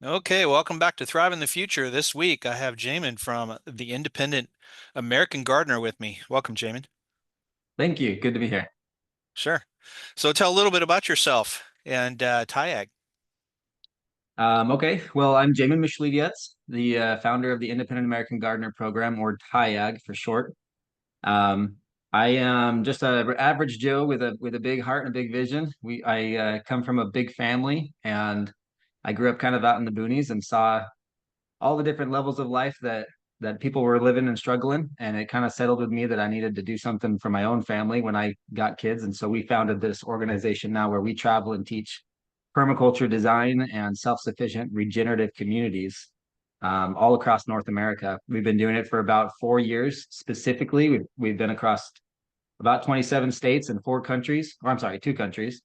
Okay, welcome back to Thrive in the Future. This week I have Jamon from the Independent American Gardener with me. Welcome, Jamon. Thank you. Good to be here. Sure. So tell a little bit about yourself and TIAG. Okay, well, I'm Jamon Mysliwiec, the founder of the Independent American Gardener Program, or TIAG for short. Um, I am just a average Joe with a big heart and a big vision. I come from a big family, and I grew up kind of out in the boonies and saw all the different levels of life that people were living and struggling, and it kind of settled with me that I needed to do something for my own family when I got kids, and so we founded this organization now where we travel and teach permaculture design and self-sufficient regenerative communities all across North America. We've been doing it for about 4 years specifically. We've been across about 27 states and 4 countries, or I'm sorry, 2 countries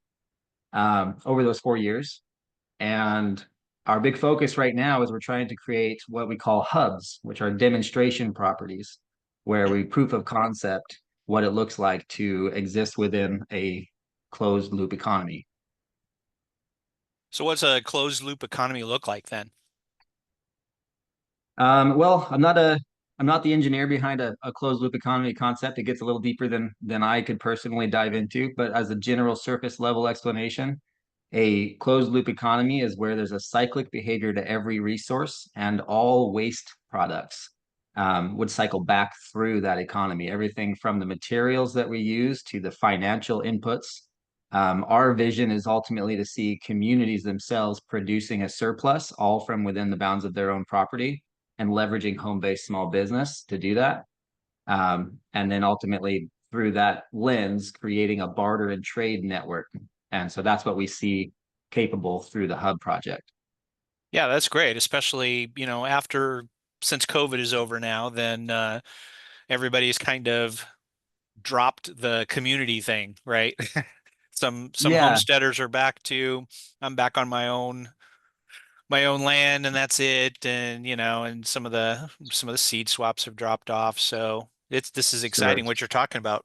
over those 4 years. And our big focus right now is we're trying to create what we call hubs, which are demonstration properties, where we proof of concept what it looks like to exist within a closed loop economy. So what's a closed loop economy look like then? Well, I'm not the engineer behind a closed loop economy concept. It gets a little deeper than I could personally dive into, but as a general surface level explanation, a closed loop economy is where there's a cyclic behavior to every resource, and all waste products would cycle back through that economy. Everything from the materials that we use to the financial inputs. Our vision is ultimately to see communities themselves producing a surplus, all from within the bounds of their own property and leveraging home-based small business to do that. And then ultimately through that lens, creating a barter and trade network. And so that's what we see capable through the Hub project. Yeah, that's great, especially, after since COVID is over now, then everybody's kind of dropped the community thing, right? Some Yeah, homesteaders are back to I'm back on my own land and that's it, and and some of the seed swaps have dropped off, so this is sure. exciting what you're talking about.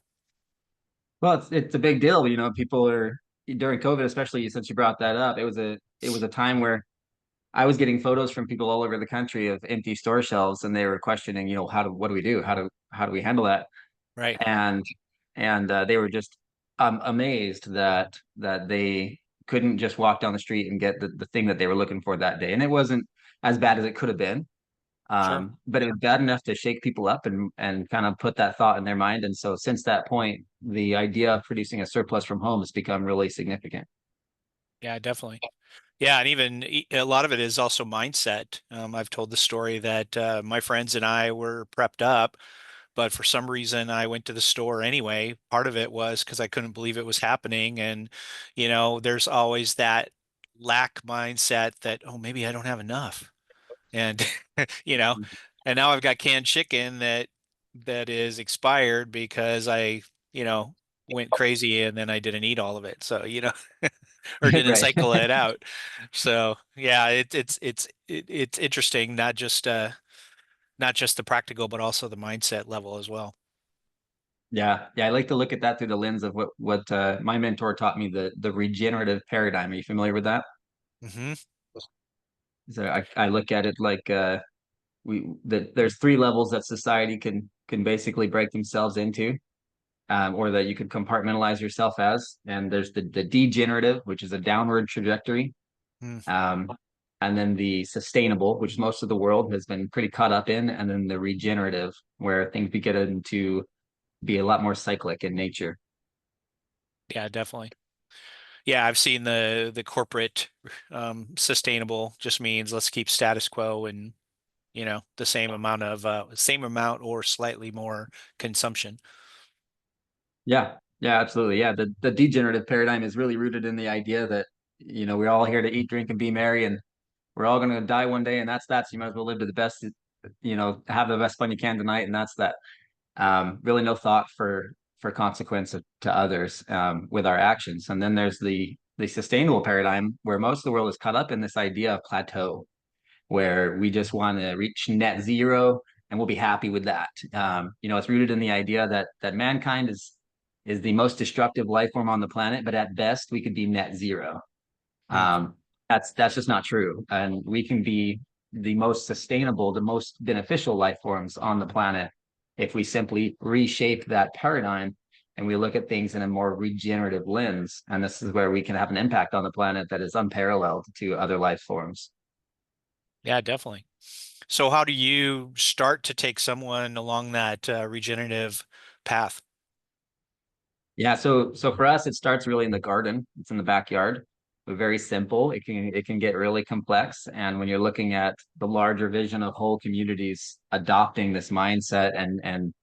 Well, it's a big deal. People are during COVID, especially since you brought that up. It was a time where I was getting photos from people all over the country of empty store shelves, and they were questioning, what do we do? How do we handle that? Right. and they were just amazed that they couldn't just walk down the street and get the thing that they were looking for that day. And it wasn't as bad as it could have been, Sure. but it was bad enough to shake people up and kind of put that thought in their mind. And so since that point, the idea of producing a surplus from home has become really significant. Yeah, definitely. Yeah, and even a lot of it is also mindset. I've told the story that my friends and I were prepped up, but for some reason I went to the store anyway. Part of it was because I couldn't believe it was happening, and there's always that lack mindset that, oh, maybe I don't have enough. And you know, and now I've got canned chicken that is expired because I, you know, went crazy and then I didn't eat all of it. So, or didn't Right. cycle it out. So, yeah, it's interesting, not just the practical, but also the mindset level as well. Yeah, yeah, I like to look at that through the lens of what my mentor taught me, the regenerative paradigm. Are you familiar with that? Hmm. So I look at it like there's three levels that society can basically break themselves into, or that you could compartmentalize yourself as. And there's the degenerative, which is a downward trajectory, um, and then the sustainable, which most of the world has been pretty caught up in, and then the regenerative, where things begin to be a lot more cyclic in nature. Yeah, definitely. Yeah, I've seen the corporate sustainable just means let's keep status quo and the same amount or slightly more consumption. Yeah, yeah, absolutely. Yeah, the degenerative paradigm is really rooted in the idea that we're all here to eat, drink, and be merry, and we're all gonna die one day, and that's that. So you might as well live to the best, have the best fun you can tonight, and that's that. Really no thought for consequence to others with our actions. And then there's the sustainable paradigm where most of the world is caught up in this idea of plateau, where we just want to reach net zero and we'll be happy with that. It's rooted in the idea that mankind is the most destructive life form on the planet, but at best we could be net zero. Hmm. Um, That's just not true. And we can be the most sustainable, the most beneficial life forms on the planet if we simply reshape that paradigm and we look at things in a more regenerative lens. And this is where we can have an impact on the planet that is unparalleled to other life forms. Yeah, definitely. So how do you start to take someone along that regenerative path? Yeah, so for us, it starts really in the garden. It's in the backyard. We're very simple. It can get really complex. And when you're looking at the larger vision of whole communities adopting this mindset and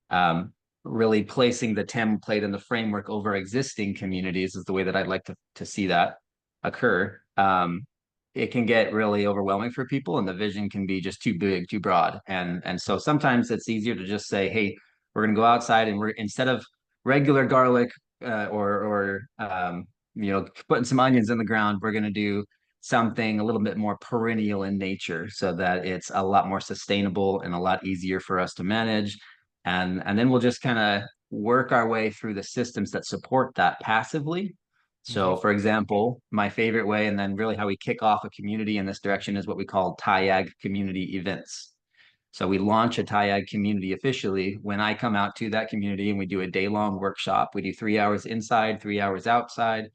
um, really placing the template and the framework over existing communities is the way that I'd like to see that occur. It can get really overwhelming for people, and the vision can be just too big, too broad, and so sometimes it's easier to just say, "Hey, we're going to go outside, and we're instead of regular garlic or putting some onions in the ground, we're going to do." Something a little bit more perennial in nature so that it's a lot more sustainable and a lot easier for us to manage and then we'll just kind of work our way through the systems that support that passively. Hmm. So, for example, my favorite way, and then really how we kick off a community in this direction is what we call TIAG community events. So we launch a TIAG community officially when I come out to that community and we do a day-long workshop. We do 3 hours inside, 3 hours outside.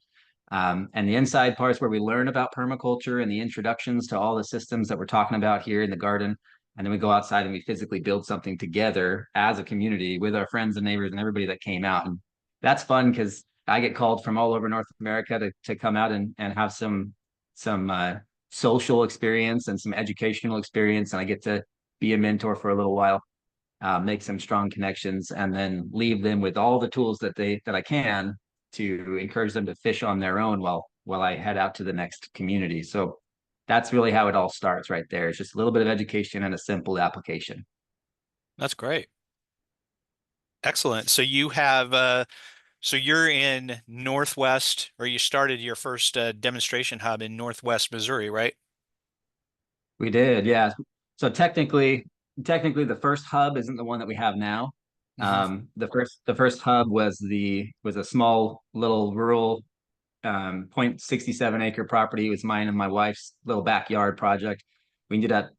And the inside part is where we learn about permaculture and the introductions to all the systems that we're talking about here in the garden. And then we go outside and we physically build something together as a community with our friends and neighbors and everybody that came out. And that's fun because I get called from all over North America to come out and have some social experience and some educational experience. And I get to be a mentor for a little while, make some strong connections, and then leave them with all the tools that I can to encourage them to fish on their own while I head out to the next community. So that's really how it all starts right there. It's just a little bit of education and a simple application. That's great. Excellent. So you have so you're in Northwest, or you started your first demonstration hub in Northwest Missouri, right? We did, yeah. So technically the first hub isn't the one that we have now. Hmm. The first hub was a small little rural 0.67 acre property. It was mine and my wife's little backyard project. We ended up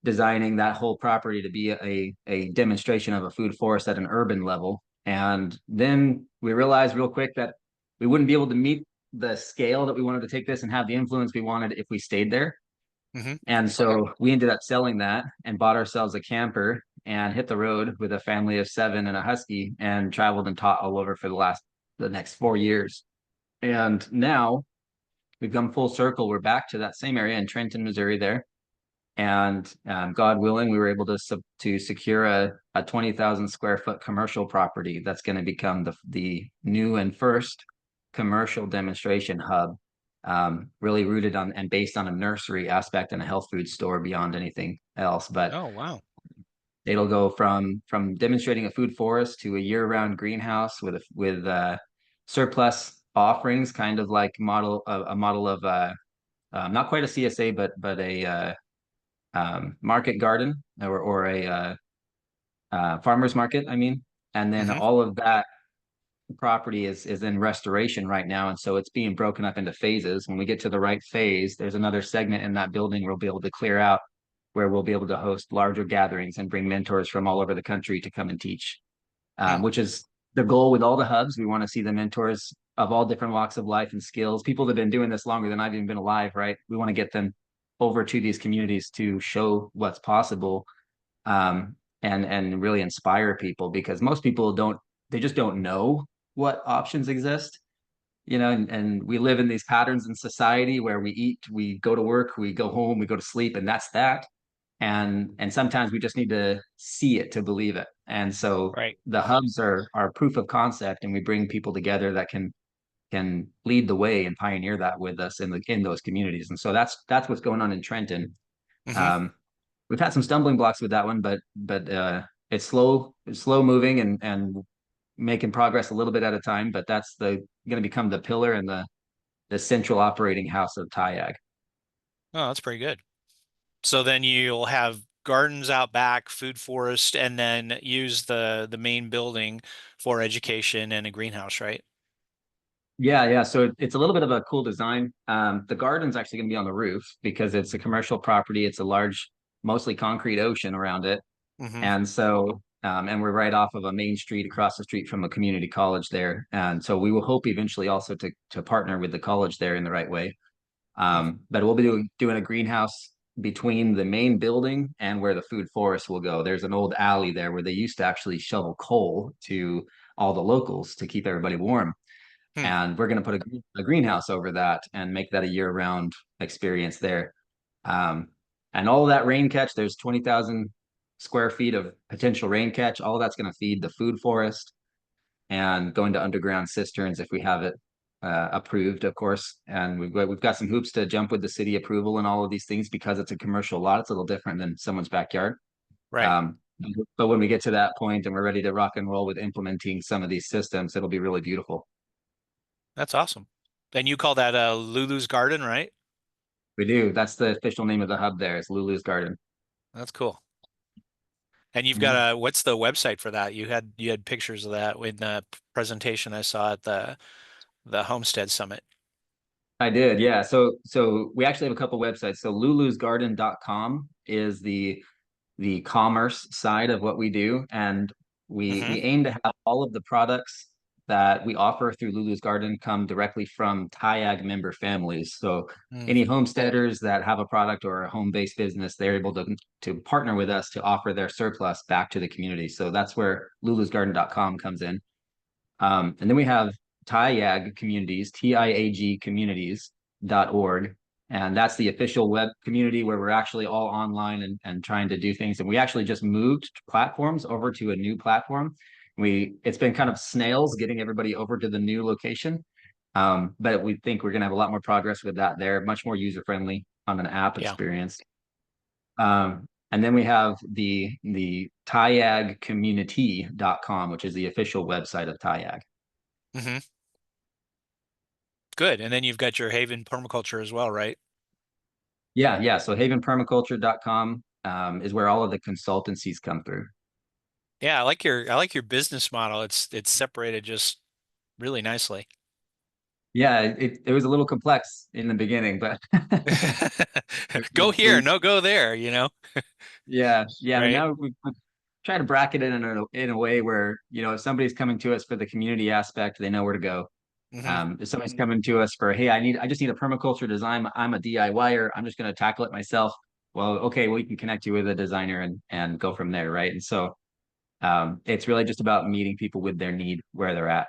designing that whole property to be a demonstration of a food forest at an urban level. And then we realized real quick that we wouldn't be able to meet the scale that we wanted to take this and have the influence we wanted if we stayed there. Hmm. And so we ended up selling that and bought ourselves a camper and hit the road with a family of seven and a husky and traveled and taught all over for the next 4 years. And now we've come full circle. We're back to that same area in Trenton, Missouri there. And God willing, we were able to secure a 20,000 square foot commercial property that's going to become the new and first commercial demonstration hub, really rooted on and based on a nursery aspect and a health food store beyond anything else. But Oh, wow. it'll go from demonstrating a food forest to a year-round greenhouse with surplus offerings, kind of like a model of not quite a CSA, but a market garden or a farmer's market, I mean. And then Hmm. all of that property is in restoration right now. And so it's being broken up into phases. When we get to the right phase, there's another segment in that building where we'll be able to clear out where we'll be able to host larger gatherings and bring mentors from all over the country to come and teach, which is the goal with all the hubs. We want to see the mentors of all different walks of life and skills, people that have been doing this longer than I've even been alive, right? We want to get them over to these communities to show what's possible, and really inspire people because most people they just don't know what options exist, and we live in these patterns in society where we eat, we go to work, we go home, we go to sleep, and that's that. And sometimes we just need to see it to believe it. And so Right. the hubs are proof of concept, and we bring people together that can lead the way and pioneer that with us in those communities. And so that's what's going on in Trenton. Hmm. Um, we've had some stumbling blocks with that one, but it's slow moving and making progress a little bit at a time. But that's the going to become the pillar and the central operating house of TIAG. Oh, that's pretty good. So then you'll have gardens out back, food forest, and then use the main building for education and a greenhouse, right? Yeah. So it's a little bit of a cool design. The garden's actually going to be on the roof because it's a commercial property. It's a large, mostly concrete ocean around it. Hmm. And so, and we're right off of a main street across the street from a community college there. And so we will hope eventually also to partner with the college there in the right way. But we'll be doing a greenhouse between the main building and where the food forest will go. There's an old alley there where they used to actually shovel coal to all the locals to keep everybody warm. Hmm. And we're going to put a greenhouse over that and make that a year-round experience there. Um, and all of that rain catch, there's 20,000 square feet of potential rain catch. All of that's going to feed the food forest and go into underground cisterns if we have it approved, of course. And we've got some hoops to jump with the city approval and all of these things because it's a commercial lot. It's a little different than someone's backyard. Right. Um, but when we get to that point and we're ready to rock and roll with implementing some of these systems, it'll be really beautiful. That's awesome. And you call that Lulu's Garden, right? We do. That's the official name of the hub there. It's Lulu's Garden. That's cool. And you've Yeah. got what's the website for that? You had pictures of that in the presentation I saw at the Homestead Summit. I did, yeah. So we actually have a couple websites. So lulusgarden.com is the commerce side of what we do. And we Hmm. aim to have all of the products that we offer through Lulu's Garden come directly from TIAG member families. So Mm. any homesteaders that have a product or a home-based business, they're able to partner with us to offer their surplus back to the community. So that's where lulusgarden.com comes in. And then we have TIAG communities, TIAG communities.org. And that's the official web community where we're actually all online and trying to do things. And we actually just moved platforms over to a new platform. It's been kind of snails getting everybody over to the new location. But we think we're going to have a lot more progress with that there, much more user friendly on an app Yeah. experience. And then we have the tiagcommunity.com, which is the official website of TIAG. Hmm. Good. And then you've got your Haven permaculture as well, right? Yeah. So havenpermaculture.com is where all of the consultancies come through. Yeah, I like your business model. It's separated just really nicely. Yeah, it was a little complex in the beginning, but Go here, we no go there, yeah, but right? now we try to bracket it in a way where, if somebody's coming to us for the community aspect, they know where to go. Hmm. If somebody's coming to us for, hey, I just need a permaculture design. I'm a DIYer. I'm just going to tackle it myself. Well, okay, we can connect you with a designer and go from there, right? And so it's really just about meeting people with their need where they're at.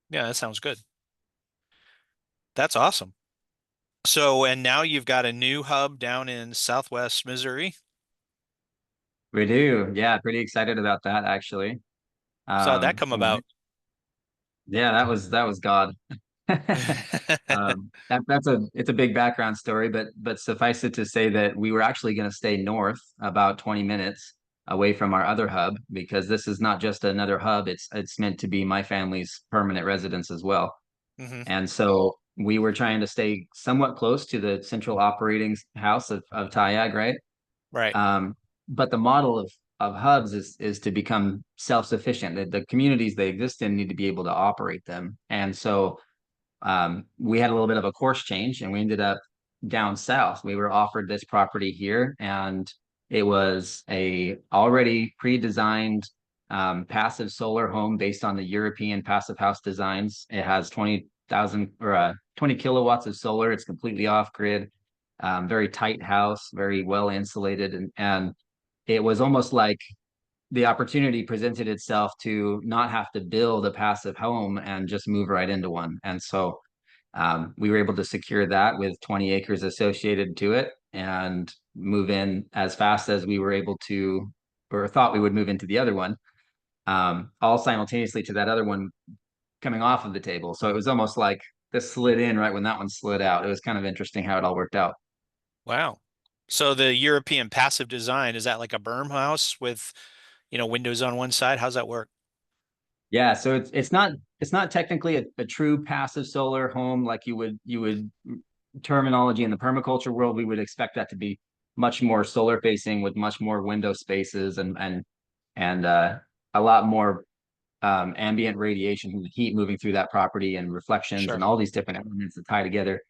Yeah, that sounds good. That's awesome. So, and now you've got a new hub down in Southwest Missouri. We do, yeah, pretty excited about that actually. So how'd that come And about? yeah, that was God. It's a big background story, but suffice it to say that we were actually going to stay north about 20 minutes away from our other hub because this is not just another hub. It's meant to be my family's permanent residence as well. Hmm. And so we were trying to stay somewhat close to the central operating house of TIAG, right? Right. Um, but the model of hubs is to become self-sufficient. The communities they exist in need to be able to operate them. And so we had a little bit of a course change and we ended up down south. We were offered this property here, and it was a already pre-designed passive solar home based on the European passive house designs. It has 20,000 or 20 kilowatts of solar. It's completely off grid, very tight house, very well insulated, and it was almost like the opportunity presented itself to not have to build a passive home and just move right into one. And so we were able to secure that with 20 acres associated to it and move in as fast as we were able to, or thought we would move into the other one, all simultaneously to that other one coming off of the table. So it was almost like this slid in right when that one slid out. It was kind of interesting how it all worked out. Wow. So the European passive design, is that like a berm house with, windows on one side? How's that work? Yeah, so it's not technically a true passive solar home like you would terminology in the permaculture world. We would expect that to be much more solar facing with much more window spaces and a lot more ambient radiation from the heat moving through that property and reflections and Sure. all these different elements that tie together.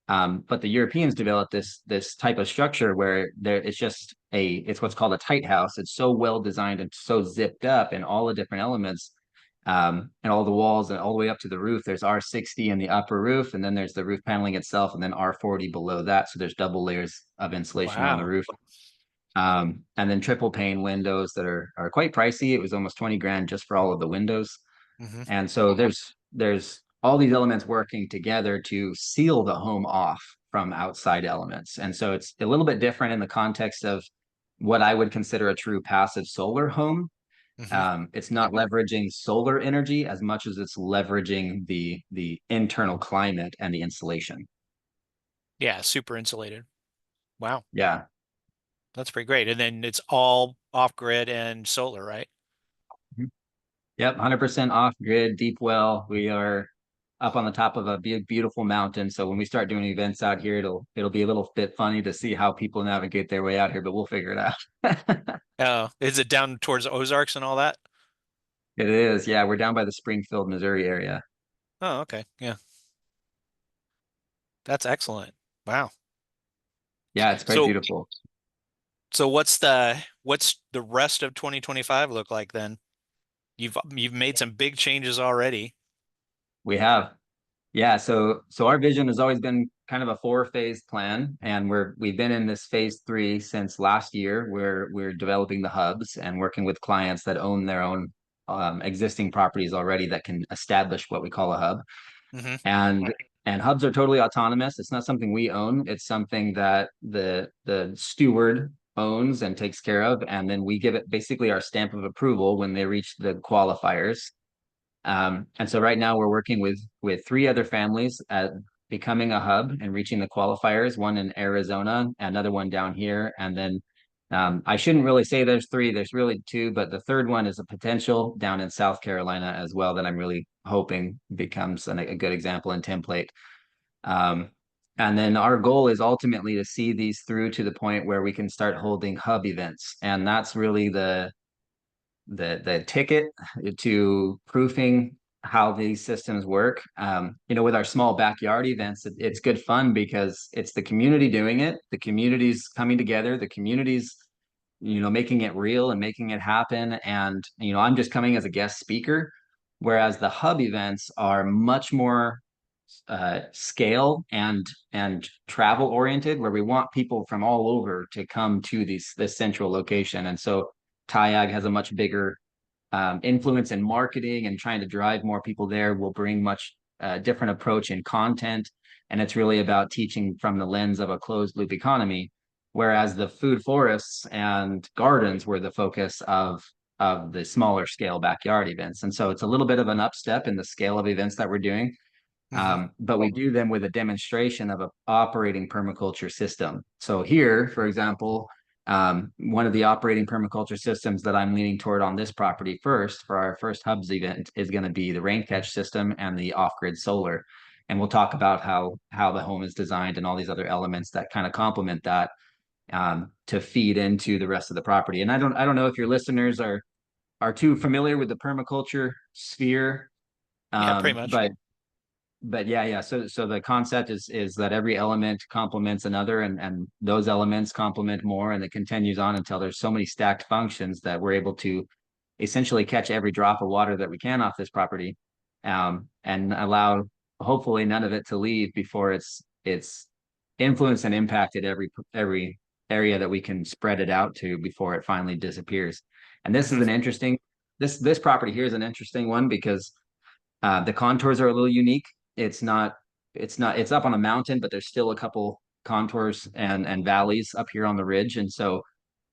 But the Europeans developed this type of structure where it's what's called a tight house. It's so well designed and so zipped up in all the different elements, and all the walls and all the way up to the roof. There's R60 in the upper roof, and then there's the roof paneling itself, and then R40 below that. So there's double layers of insulation on the Wow. roof. And then triple pane windows that are quite pricey. It was almost 20 grand just for all of the windows. Hmm. And so there's all these elements working together to seal the home off from outside elements. And so it's a little bit different in the context of what I would consider a true passive solar home. Hmm. It's not leveraging solar energy as much as it's leveraging the internal climate and the insulation. Yeah, super insulated. Wow. Yeah. That's pretty great. And then it's all off grid and solar, right? Yep, 100% off grid, deep well. We are up on the top of a big, beautiful mountain. So when we start doing events out here, it'll be a little bit funny to see how people navigate their way out here, but we'll figure it out. Oh, is it down towards the Ozarks and all that? It is. Yeah, we're down by the Springfield, Missouri area. Oh, okay. Yeah. That's excellent. Wow. Yeah, it's quite So beautiful. so what's the rest of 2025 look like then? You've made some big changes already. We have. Yeah, so our vision has always been kind of a four-phase plan, and we've been in this phase three since last year, where we're developing the hubs and working with clients that own their own existing properties already that can establish what we call a hub. Hmm. And and hubs are totally autonomous. It's not something we own. It's something that the steward owns and takes care of, and then we give it basically our stamp of approval when they reach the qualifiers. And so right now we're working with three other families at becoming a hub and reaching the qualifiers, one in Arizona, another one down here, and then I shouldn't really say there's three, there's really two, but the third one is a potential down in South Carolina as well that I'm really hoping becomes a good example and template. Um, and then our goal is ultimately to see these through to the point where we can start holding hub events. And that's really the ticket to proofing how these systems work. With our small backyard events, it's good fun because it's the community doing it, the community's coming together, the community's making it real and making it happen. And I'm just coming as a guest speaker, whereas the hub events are much more scale and travel oriented, where we want people from all over to come to this central location. And so TIAG has a much bigger influence in marketing and trying to drive more people there. Will bring much different approach in content, and it's really about teaching from the lens of a closed loop economy. Whereas the food forests and gardens were the focus of the smaller scale backyard events, and so it's a little bit of an upstep in the scale of events that we're doing. Hmm. But we do them with a demonstration of an operating permaculture system. So here, for example, one of the operating permaculture systems that I'm leaning toward on this property first for our first hubs event is going to be the rain catch system and the off-grid solar. And we'll talk about how the home is designed and all these other elements that kind of complement that, to feed into the rest of the property. And I don't know if your listeners are too familiar with the permaculture sphere, Yeah, pretty much. but yeah. So the concept is that every element complements another, and those elements complement more, and it continues on until there's so many stacked functions that we're able to essentially catch every drop of water that we can off this property, and allow hopefully none of it to leave before it's influenced and impacted every area that we can spread it out to before it finally disappears. And this is Hmm. an interesting this property here is an interesting one because the contours are a little unique. It's not, it's up on a mountain, but there's still a couple contours and valleys up here on the ridge. And so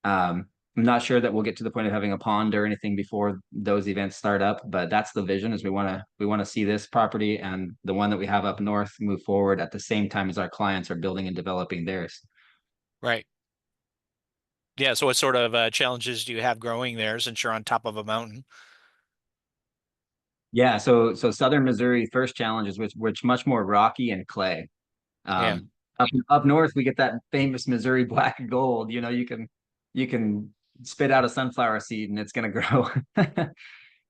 I'm not sure that we'll get to the point of having a pond or anything before those events start up, but that's the vision is we want to see this property and the one that we have up north move forward at the same time as our clients are building and developing theirs. Right. Yeah, so what sort of challenges do you have growing there since you're on top of a mountain? Yeah, so Southern Missouri first challenge is which much more rocky and clay. Yeah. Up north, we get that famous Missouri black gold. You can spit out a sunflower seed and it's going to grow.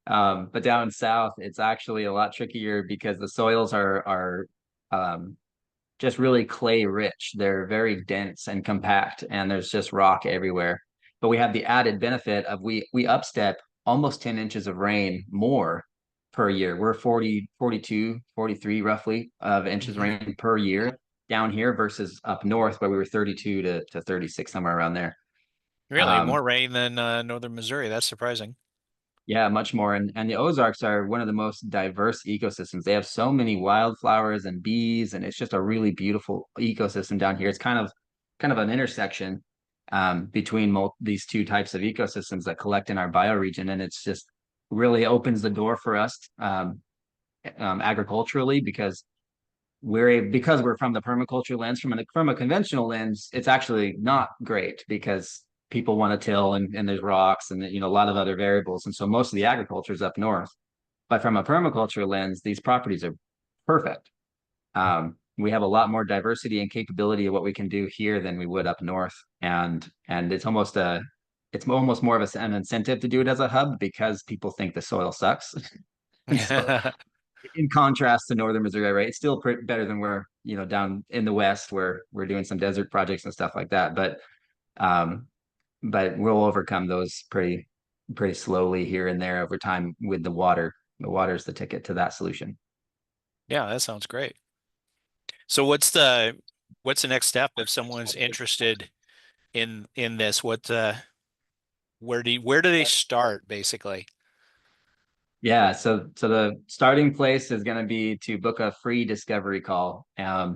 But down south, it's actually a lot trickier because the soils are um, just really clay rich. They're very dense and compact, and there's just rock everywhere. But we have the added benefit of we upstep almost 10 inches of rain more per year. We're 40, 42, 43 roughly of inches of Hmm. rain per year down here versus up north where we were 32 to 36, somewhere around there. Really, Um, more rain than northern Missouri. That's surprising. Yeah, much more. And the Ozarks are one of the most diverse ecosystems. They have so many wildflowers and bees, and it's just a really beautiful ecosystem down here. It's kind of an intersection between these two types of ecosystems that collect in our bioregion, and it's just really opens the door for us agriculturally because we're from the permaculture lens. From a conventional lens, it's actually not great because people want to till and there's rocks and a lot of other variables, and so most of the agriculture is up north. But from a permaculture lens, these properties are perfect. We have a lot more diversity and capability of what we can do here than we would up north, and it's almost more of an incentive to do it as a hub because people think the soil sucks. And so in contrast to northern Missouri, right, it's still better than where down in the west where we're doing some desert projects and stuff like that. Um, but we'll overcome those pretty slowly here and there over time with the water. The water is the ticket to that solution. Yeah, that sounds great. So what's the next step if someone's interested in this? Where do they start basically? Yeah, so the starting place is going to be to book a free discovery call. I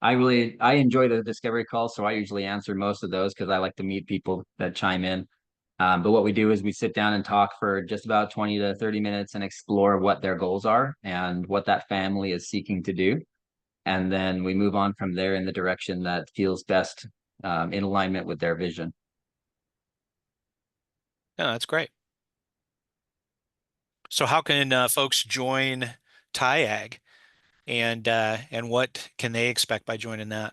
enjoy the discovery calls, so I usually answer most of those because I like to meet people that chime in. But what we do is we sit down and talk for just about 20 to 30 minutes and explore what their goals are and what that family is seeking to do. And then we move on from there in the direction that feels best in alignment with their vision. Yeah, that's great. So how can folks join TIAG and what can they expect by joining that?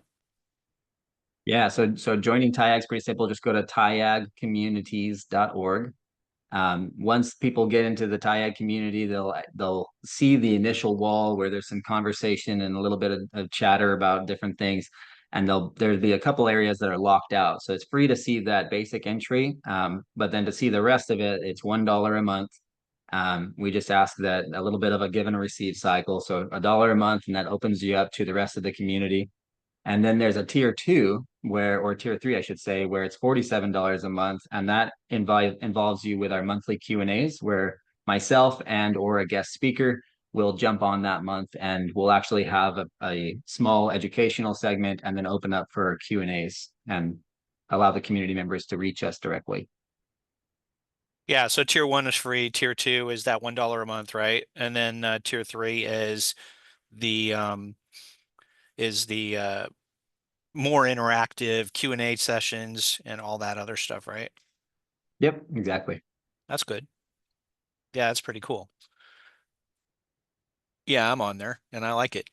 Yeah, so joining TIAG is pretty simple. Just go to tiagcommunities.org. Once people get into the TIAG community, they'll see the initial wall where there's some conversation and a little bit of chatter about different things, and there'll be a couple areas that are locked out. So it's free to see that basic entry, but then to see the rest of it, it's $1 a month. We just ask that a little bit of a give and receive cycle, so $1 a month, and that opens you up to the rest of the community. And then there's a tier two or tier three, I should say, where it's $47 a month. And that involves you with our monthly Q&As where myself and or a guest speaker will jump on that month and we'll actually have a small educational segment and then open up for Q&As and allow the community members to reach us directly. Yeah, so tier one is free. Tier two is that $1 a month, right? And then tier three the is the more interactive Q&A sessions and all that other stuff, right? Yep, exactly. That's good. Yeah, that's pretty cool. Yeah, I'm on there and I like it.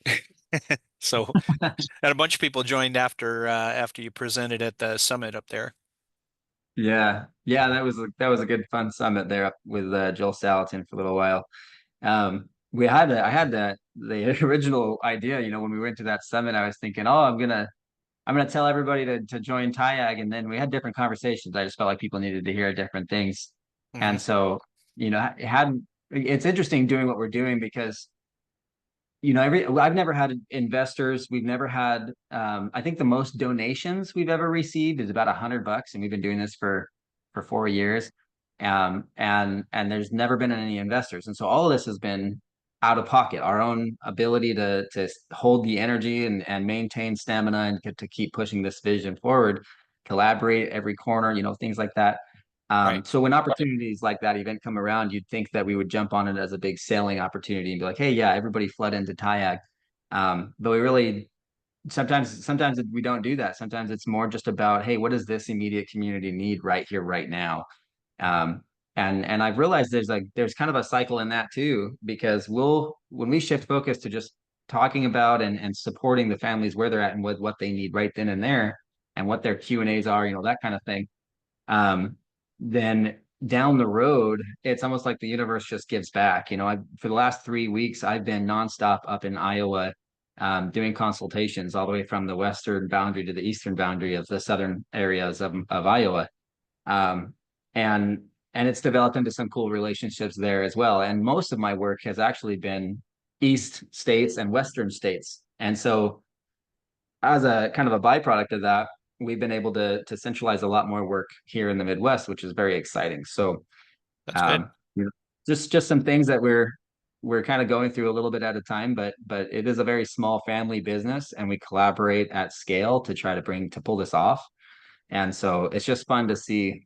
So, and a bunch of people joined after you presented at the summit up there. Yeah, yeah, that was a good fun summit there up with Joel Salatin for a little while. I had the original idea, when we went to that summit, I was thinking, oh, I'm gonna tell everybody to join TIAG, and then we had different conversations. I just felt like people needed to hear different things, Hmm. and so it's interesting doing what we're doing because I've never had investors. We've never had. I think the most donations we've ever received is about $100, and we've been doing this for 4 years. And there's never been any investors, and so all of this has been out of pocket. Our own ability to hold the energy and maintain stamina and to keep pushing this vision forward, collaborate every corner, things like that. Right. So when opportunities like that event come around, you'd think that we would jump on it as a big selling opportunity and be like, "Hey, yeah, everybody flood into TIAG." But we really sometimes we don't do that. Sometimes it's more just about, "Hey, what does this immediate community need right here, right now?" Um, and I've realized there's kind of a cycle in that too, because when we shift focus to just talking about and supporting the families where they're at and with what they need right then and there, and what their Q&As are, that kind of thing, um, then down the road, it's almost like the universe just gives back. For the last 3 weeks, I've been nonstop up in Iowa, doing consultations all the way from the western boundary to the eastern boundary of the southern areas of Iowa. Um, and and it's developed into some cool relationships there as well. And most of my work has actually been east states and western states. And so as a kind of a byproduct of that, we've been able to centralize a lot more work here in the Midwest, which is very exciting. So That's good. um, you know, just some things that we're kind of going through a little bit at a time, but it is a very small family business, and we collaborate at scale to try to pull this off. And so it's just fun to see,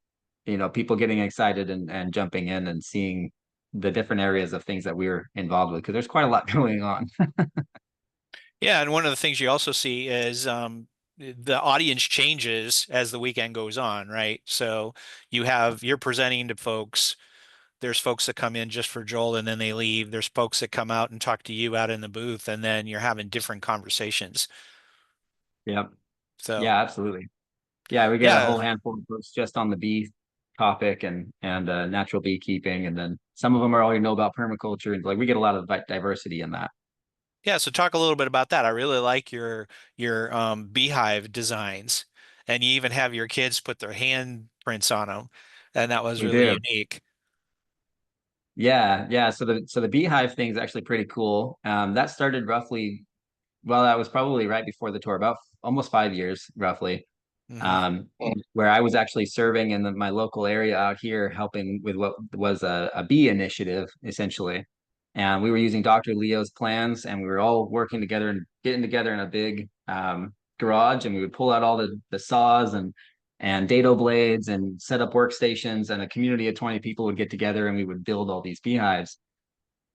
people getting excited and jumping in and seeing the different areas of things that we're involved with because there's quite a lot going on. Yeah, and one of the things you also see is the audience changes as the weekend goes on, right? So you're presenting to folks. There's folks that come in just for Joel and then they leave. There's folks that come out and talk to you out in the booth, and then you're having different conversations. Yep. So Yeah, absolutely. Yeah, we get a yeah, whole handful of books just on the bee topic and natural beekeeping, and then some of them are all about permaculture, and like we get a lot of diversity in that. yeah. So talk a little bit about that. I really like your beehive designs, and you even have your kids put their handprints on them, and that was We really do. unique. Yeah, yeah. So the beehive thing is actually pretty cool. That started roughly, well, that was probably right before the tour, about almost 5 years roughly. Hmm. Where I was actually serving in my local area out here, helping with what was a bee initiative, essentially. And we were using Dr. Leo's plans, and we were all working together and getting together in a big garage, and we would pull out all the saws and dado blades and set up workstations, and a community of 20 people would get together and we would build all these beehives.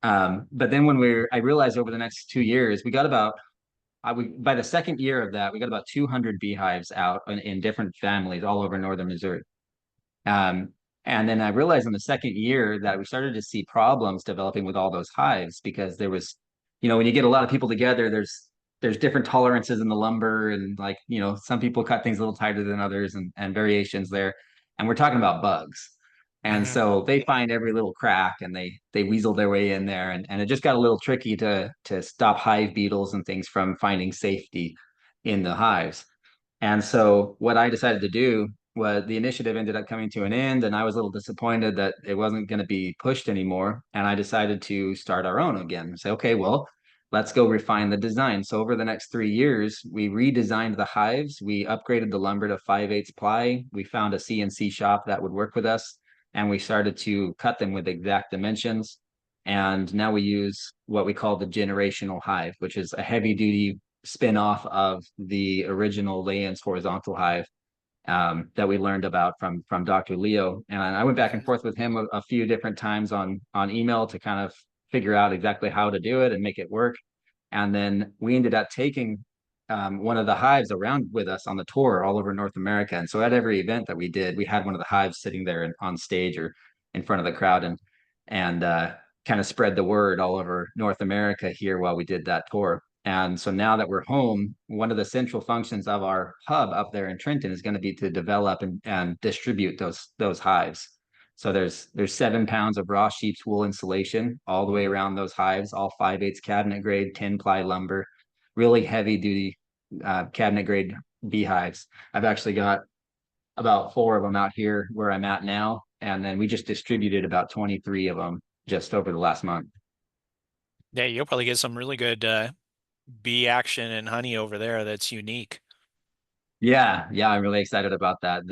But then I realized over the next 2 years, we got about by the second year of that, we got about 200 beehives out in different families all over northern Missouri. Um, and then I realized in the second year that we started to see problems developing with all those hives because there was, when you get a lot of people together, there's different tolerances in the lumber, and like, some people cut things a little tighter than others, and variations there. And we're talking about bugs. And Hmm. so they find every little crack and they weasel their way in there. And it just got a little tricky to stop hive beetles and things from finding safety in the hives. And so what I decided to do was the initiative ended up coming to an end, and I was a little disappointed that it wasn't going to be pushed anymore. And I decided to start our own again. Say, okay, well, let's go refine the design. So over the next 3 years, we redesigned the hives. We upgraded the lumber to 5/8 ply. We found a CNC shop that would work with us, and we started to cut them with exact dimensions. And now we use what we call the generational hive, which is a heavy duty spin-off of the original Layens horizontal hive that we learned about from Dr. Leo. And I went back and Hmm. forth with him a few different times on email to kind of figure out exactly how to do it and make it work. And then we ended up taking one of the hives around with us on the tour all over North America. And so at every event that we did, we had one of the hives sitting there on stage or in front of the crowd, and kind of spread the word all over North America here while we did that tour. And so now that we're home, one of the central functions of our hub up there in Trenton is going to be to develop and distribute those hives. So there's 7 pounds of raw sheep's wool insulation all the way around those hives, all 5/8 cabinet grade 10 ply lumber, really heavy duty cabinet grade beehives. I've actually got about four of them out here where I'm at now, and then we just distributed about 23 of them just over the last month. Yeah, you'll probably get some really good bee action and honey over there that's unique. Yeah, yeah, I'm really excited about that.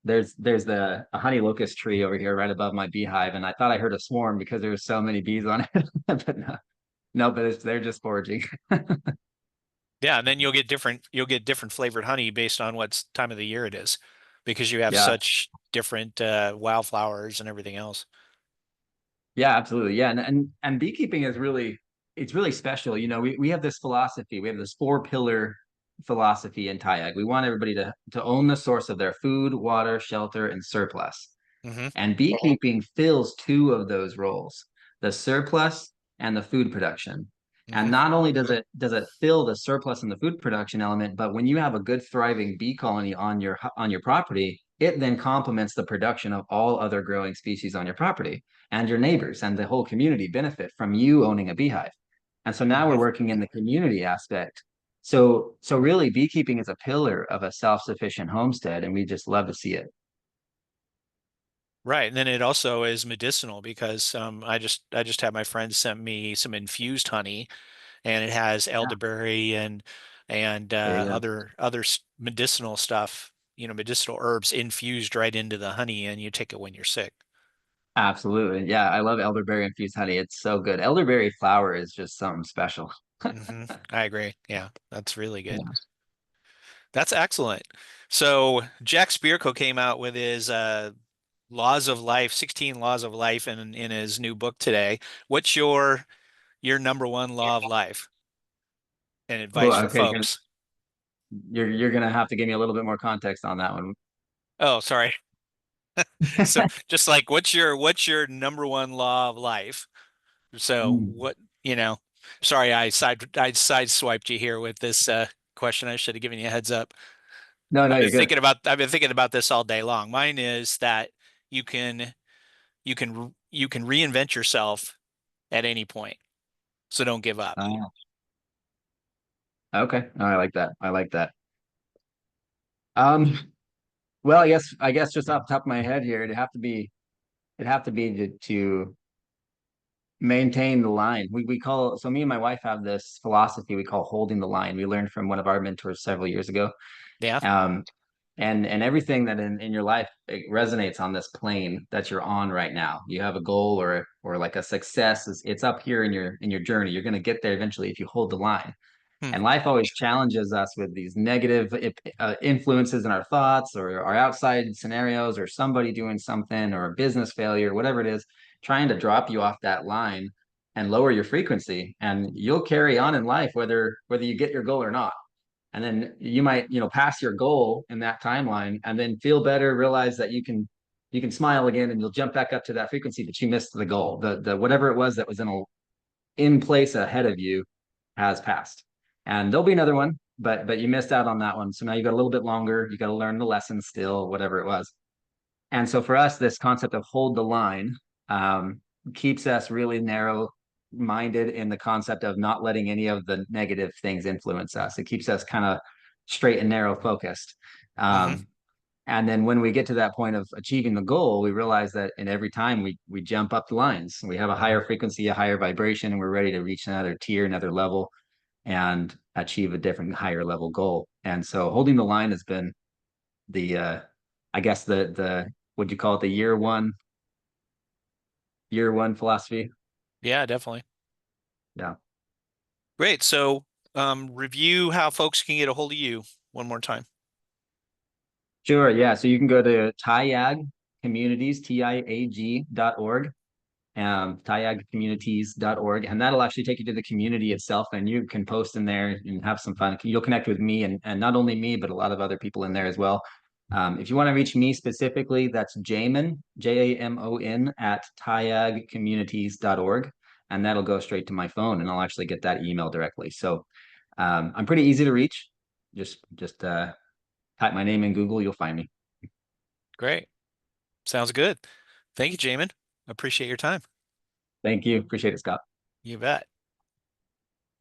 There's the a honey locust tree over here right above my beehive, and I thought I heard a swarm because there were so many bees on it, but no, no, but they're just foraging. Yeah, and then you'll get different flavored honey based on what time of the year it is, because you have Yeah, such different wildflowers and everything else. yeah, absolutely. Yeah, and beekeeping is it's really special. We have this philosophy. We have this four-pillar philosophy in TIAG. We want everybody to own the source of their food, water, shelter, and surplus. Hmm. And beekeeping fills two of those roles, the surplus and the food production. And Hmm. not only does it fill the surplus and the food production element, but when you have a good thriving bee colony on your property, it then complements the production of all other growing species on your property, and your neighbors and the whole community benefit from you owning a beehive. And so now we're Hmm. working in the community aspect. So really beekeeping is a pillar of a self-sufficient homestead, and we just love to see it. Right. And then it also is medicinal because I just had my friend sent me some infused honey, and it has Yeah, elderberry and there you go. other medicinal stuff, medicinal herbs infused right into the honey, and you take it when you're sick. Absolutely. Yeah, I love elderberry infused honey. It's so good. Elderberry flower is just something special. I agree. Yeah, that's really good. Yeah. That's excellent. So Jack Spirko came out with his Laws of Life, 16 Laws of Life in his new book today. What's your number one law of life and Oh, advice for okay. folks? You're gonna have to give me a little bit more context on that one. Oh, sorry. So just like what's your number one law of life? So Mm. what, you know, sorry, I sideswiped you here with this question. I should have given you a heads up. No, no, you're good. I've been thinking about this all day long. Mine is that you can you can reinvent yourself at any point. So don't give up. Okay. Oh, I like that. I like that. Um, well, I guess just off the top of my head here, it'd have to be to maintain the line. We call so me and my wife have this philosophy we call holding the line. We learned from one of our mentors several years ago. Yeah. Um, and everything that in your life it resonates on this plane that you're on right now. You have a goal or like a success is it's up here in your journey. You're going to get there eventually if you hold the line. Hmm. And life always challenges us with these negative influences in our thoughts or our outside scenarios or somebody doing something or a business failure, whatever it is, trying to drop you off that line and lower your frequency. And you'll carry on in life whether you get your goal or not. And then you might, pass your goal in that timeline and then feel better, realize that you can smile again and you'll jump back up to that frequency, but you missed the goal. The whatever it was that was in place ahead of you has passed. And there'll be another one, but you missed out on that one. So now you got a little bit longer. You got to learn the lesson still, whatever it was. And so for us, this concept of hold the line keeps us really narrow minded in the concept of not letting any of the negative things influence us. It keeps us kind of straight and narrow focused. Hmm. Um, and then when we get to that point of achieving the goal, we realize that in every time we jump up the lines, we have a higher frequency, a higher vibration, and we're ready to reach another tier, another level, and achieve a different higher level goal. And so holding the line has been the I guess the what do you call it, the year one philosophy. Yeah, definitely. Yeah. Great. So review how folks can get a hold of you one more time. Sure. Yeah. So you can go to TIAG Communities, TIAG.org, TIAGcommunities.org, and that'll actually take you to the community itself. And you can post in there and have some fun. You'll connect with me and not only me, but a lot of other people in there as well. If you want to reach me specifically, that's Jamon, Jamon at TIAGcommunities.org. And that'll go straight to my phone and I'll actually get that email directly. So I'm pretty easy to reach. Just type my name in Google, you'll find me. Great. Sounds good. Thank you, Jamin. Appreciate your time. Thank you. Appreciate it, Scott. You bet.